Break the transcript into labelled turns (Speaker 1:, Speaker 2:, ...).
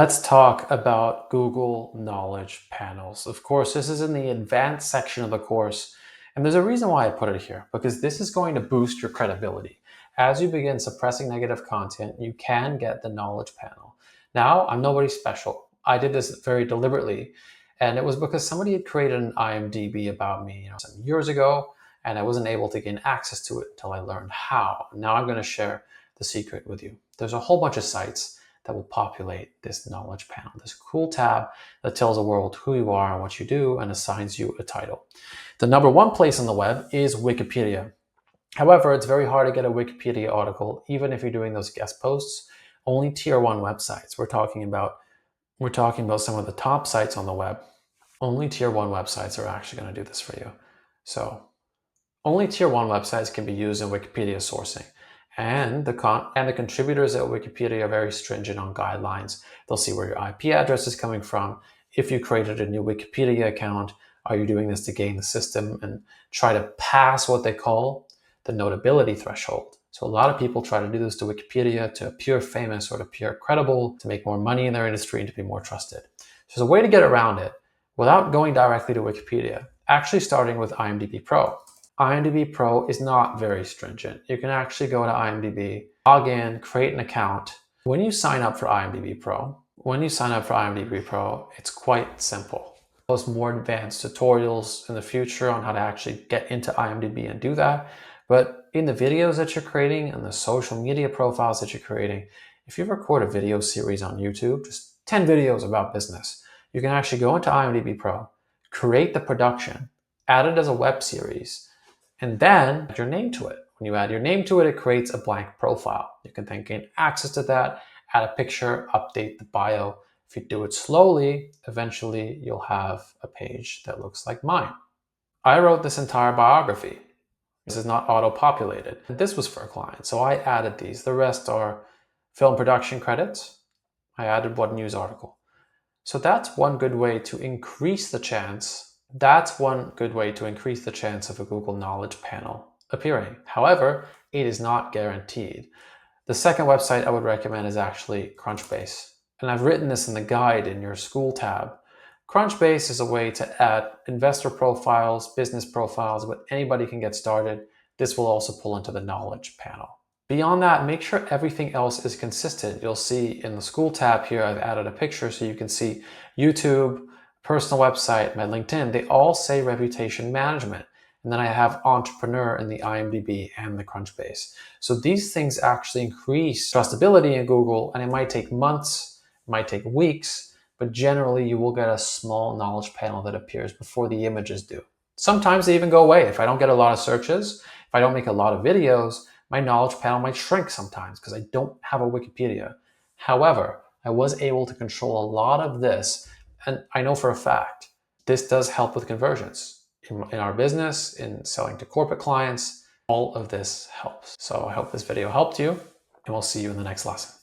Speaker 1: Let's talk about Google Knowledge Panels. Of course, this is in the advanced section of the course, and there's a reason why I put it here, because this is going to boost your credibility. As you begin suppressing negative content, you can get the Knowledge Panel. Now, I'm nobody special. I did this very deliberately, and it was because somebody had created an IMDb about me, some years ago, and I wasn't able to gain access to it until I learned how. Now I'm going to share the secret with you. There's a whole bunch of sites that will populate this knowledge panel, this cool tab that tells the world who you are and what you do and assigns you a title. The number one place on the web is Wikipedia. However, it's very hard to get a Wikipedia article, even if you're doing those guest posts. Only tier one websites. We're talking about some of the top sites on the web. Only tier one websites are actually going to do this for you. So only tier one websites can be used in Wikipedia sourcing. And the contributors at Wikipedia are very stringent on guidelines. They'll see where your IP address is coming from. If you created a new Wikipedia account, are you doing this to game the system and try to pass what they call the notability threshold? So a lot of people try to do this to Wikipedia to appear famous or to appear credible, to make more money in their industry and to be more trusted. So there's a way to get around it without going directly to Wikipedia, actually starting with IMDb Pro. IMDb Pro is not very stringent. You can actually go to IMDb, log in, create an account. When you sign up for IMDb Pro, it's quite simple. There's more advanced tutorials in the future on how to actually get into IMDb and do that. But in the videos that you're creating and the social media profiles that you're creating, if you record a video series on YouTube, just 10 videos about business, you can actually go into IMDb Pro, create the production, add it as a web series, and then add your name to it. When you add your name to it, it creates a blank profile. You can then gain access to that, add a picture, update the bio. If you do it slowly, eventually you'll have a page that looks like mine. I wrote this entire biography. This is not auto-populated. This was for a client, so I added these. The rest are film production credits. I added one news article. So that's one good way to increase the chance of a Google Knowledge Panel appearing. However, it is not guaranteed. The second website I would recommend is actually Crunchbase. And I've written this in the guide in your school tab. Crunchbase is a way to add investor profiles, business profiles, but anybody can get started. This will also pull into the knowledge panel. Beyond that, make sure everything else is consistent. You'll see in the school tab here, I've added a picture so you can see YouTube, personal website, my LinkedIn, they all say reputation management. And then I have entrepreneur in the IMDb and the Crunchbase. So these things actually increase trustability in Google, and it might take months, it might take weeks, but generally you will get a small knowledge panel that appears before the images do. Sometimes they even go away. If I don't get a lot of searches, if I don't make a lot of videos, my knowledge panel might shrink sometimes because I don't have a Wikipedia. However, I was able to control a lot of this, and I know for a fact this does help with conversions in our business, in selling to corporate clients. All of this helps. So I hope this video helped you, and we'll see you in the next lesson.